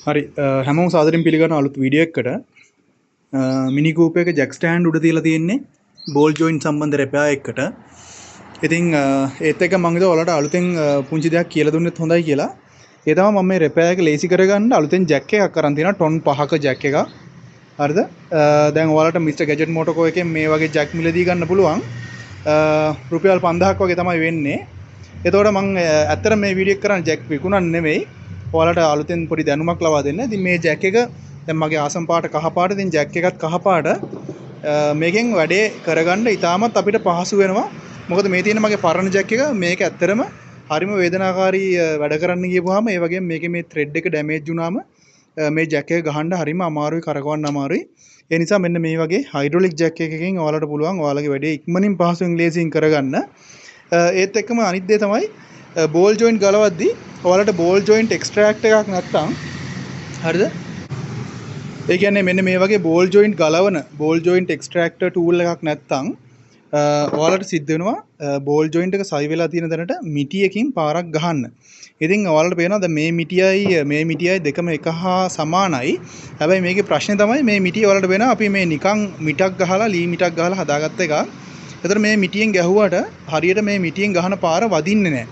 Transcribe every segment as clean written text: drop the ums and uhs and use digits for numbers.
හරි හැමෝම සාදරයෙන් පිළිගන්න අලුත් වීඩියෝ එකකට මිනි කූප් එක ජැක් ස්ටෑන්ඩ් උඩ තියලා තියෙන්නේ බෝල් ජොයින්ට් සම්බන්ධ රෙපෙයාර් එකකට. ඉතින් ඒත් එක්ක මම හිතුවා ඔයාලට අලුතෙන් පුංචි දෙයක් කියලා දුන්නෙත් හොඳයි කියලා. ඒ තමයි මම මේ රෙපෙයාර් එක ලේසි කරගන්න අලුතෙන් ජැක් එකක් අරන් තියෙනවා ටොන් 5ක ජැක් එකක්. හරිද? දැන් ඔයාලට මිස්ටර් ගැජට් මොටෝකෝ එකෙන් මේ වගේ ජැක් මිලදී ගන්න පුළුවන්. රුපියල් 5000ක් වගේ තමයි වෙන්නේ. එතකොට මම ඇත්තට මේ වීඩියෝ එක කරන්නේ ජැක් විකුණන්න නෙමෙයි. ඔයාලට අලුතෙන් පොඩි දැනුමක් ලබා දෙන්න. ඉතින් මේ ජැක් එක දැන් මගේ ආසම් පාට කහ පාට. ඉතින් ජැක් එකත් කහ පාට. මේකෙන් වැඩේ කරගන්න ඉතාමත් අපිට පහසු වෙනවා. මොකද මේ තියෙන මගේ පරණ ජැක් එක මේක ඇත්තටම හරිම වේදනාකාරී වැඩ කරන්න ගියපුවාම ඒ වගේම මේකේ මේ ත්‍රෙඩ් එක ඩැමේජ් වුණාම මේ ජැක් එක ගහන්න හරිම අමාරුයි, කරකවන්න අමාරුයි. ඒ නිසා මෙන්න මේ වගේ හයිඩ්‍රොලික් ජැක් එකකින් ඔයාලට පුළුවන් ඔයාලගේ වැඩේ ඉක්මනින් පහසුවෙන් ලේසියෙන් කරගන්න. ඒත් එක්කම අනිත් දේ තමයි බෝල් ජොයින්ට් ගලවද්දී ඔයාලට බෝල් ජොයින්ට් එක්ස්ට්‍රැක්ට් එකක් නැත්තම් හරිද? ඒ කියන්නේ මෙන්න මේ වගේ බෝල් ජොයින්ට් ගලවන බෝල් ජොයින්ට් එක්ස්ට්‍රැක්ටර් ටූල් එකක් නැත්තම් ඔයාලට සිද්ධ වෙනවා බෝල් ජොයින්ට් එක සයි වෙලා තියෙන තැනට මිටියකින් පාරක් ගහන්න. ඉතින් ඔයාලට පේනවා දැන් මේ මිටියයි දෙකම එක හා සමානයි. හැබැයි මේකේ ප්‍රශ්නේ තමයි මේ මිටිය ඔයාලට වෙනවා අපි මේ නිකන් මිටක් ගහලා ලී මිටක් ගහලා හදාගත්ත එකක්. ඒතර මේ මිටියෙන් ගැහුවට හරියට මේ මිටියෙන් ගහන පාර වදින්නේ නැහැ.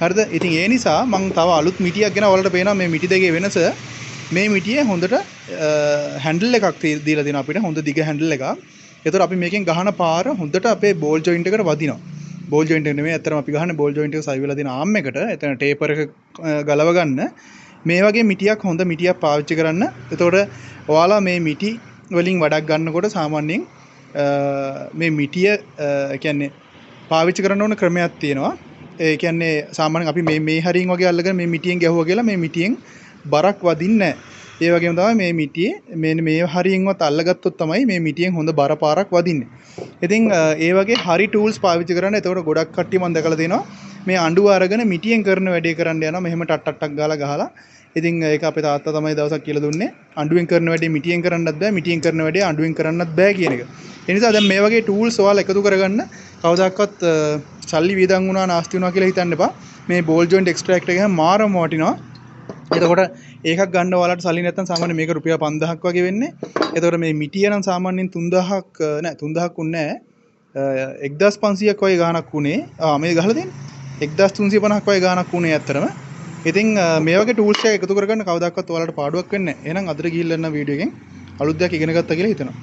හරිද? ඉතින් ඒ නිසා මම තව අලුත් මිටියක් ගෙන ඔයාලට පේනවා මේ මිටි දෙකේ වෙනස. මේ මිටියේ හොඳට හැන්ඩල් එකක් දීලා දෙනවා අපිට හොඳ දිග හැන්ඩල් එකක්. ඒතර අපි මේකෙන් ගහන පාර හොඳට අපේ බෝල් ජොයින්ට් එකට වදිනවා. බෝල් ජොයින්ට් එක නෙමෙයි අතරම අපි ගහන්නේ බෝල් ජොයින්ට් එක සයි වෙලා තියෙන ආම් එකට. එතන ටේපර් එක ගලව ගන්න. මේ වගේ මිටියක් හොඳ මිටියක් පාවිච්චි කරන්න. එතකොට ඔයාලා මේ මිටි වලින් වැඩක් ගන්නකොට සාමාන්‍යයෙන් මේ මිටිය කියන්නේ පාවිච්චි කරන්න ඕන ක්‍රමයක් තියෙනවා. ඒ කියන්නේ සාමාන්‍යයෙන් අපි මේ හරියෙන් වගේ අල්ලගෙන මේ මිටියෙන් ගැහුවා කියලා මේ මිටියෙන් බරක් වදින්නේ නැහැ. ඒ වගේම තමයි මේ මිටියේ මේ හරියෙන්වත් අල්ලගත්තොත් තමයි මේ මිටියෙන් හොඳ බර පාරක් වදින්නේ. ඉතින් ඒ වගේ හරි ටූල්ස් පාවිච්චි කරන්න. එතකොට ගොඩක් කට්ටිය මම දැකලා තියෙනවා මේ අඬුව අරගෙන මිටියෙන් කරන වැඩේ කරන්න යනවා. මෙහෙම ටක් ගාලා. ඉතින් ඒක අපේ තාත්තා තමයි දවසක් කියලා දුන්නේ. අඬුවෙන් කරන වැඩේ මිටියෙන් කරන්නත් බෑ, මිටියෙන් කරන වැඩේ අඬුවෙන් කරන්නත් බෑ කියන එක. ඒ නිසා දැන් මේ වගේ ටූල්ස් ඔයාලා එකතු කරගන්න කවදාකවත් සල්ලි වියදම් වුණා නාස්ති වුණා කියලා හිතන්න එපා. මේ බෝල් ජොයින්ට් එක්ස්ට්‍රැක්ටර් එක මාරම වටිනවා. එතකොට ඒකක් ගන්න ඔයාලට සල්ලි නැත්තම් සාමාන්‍ය මේක රුපියල් 5000ක් වගේ වෙන්නේ. එතකොට මේ මිටිය නම් සාමාන්‍යයෙන් 3000ක් නෑ 3000ක් උන්නේ නෑ 1500ක් වගේ ගාණක් උනේ. මේ ගහලා තියෙන්නේ 1350ක් වගේ ගාණක් උනේ ඇත්තටම. ඉතින් මේ වගේ ටූල්ස් එක එකතු කරගන්න කවදාකවත් ඔයාලට පාඩුවක් වෙන්නේ නෑ. එහෙනම් අදට ගිහිල්ලා යන වීඩියෝ එකෙන් අලුත් දෙයක් ඉගෙන ගත්තා කියලා හිතනවා.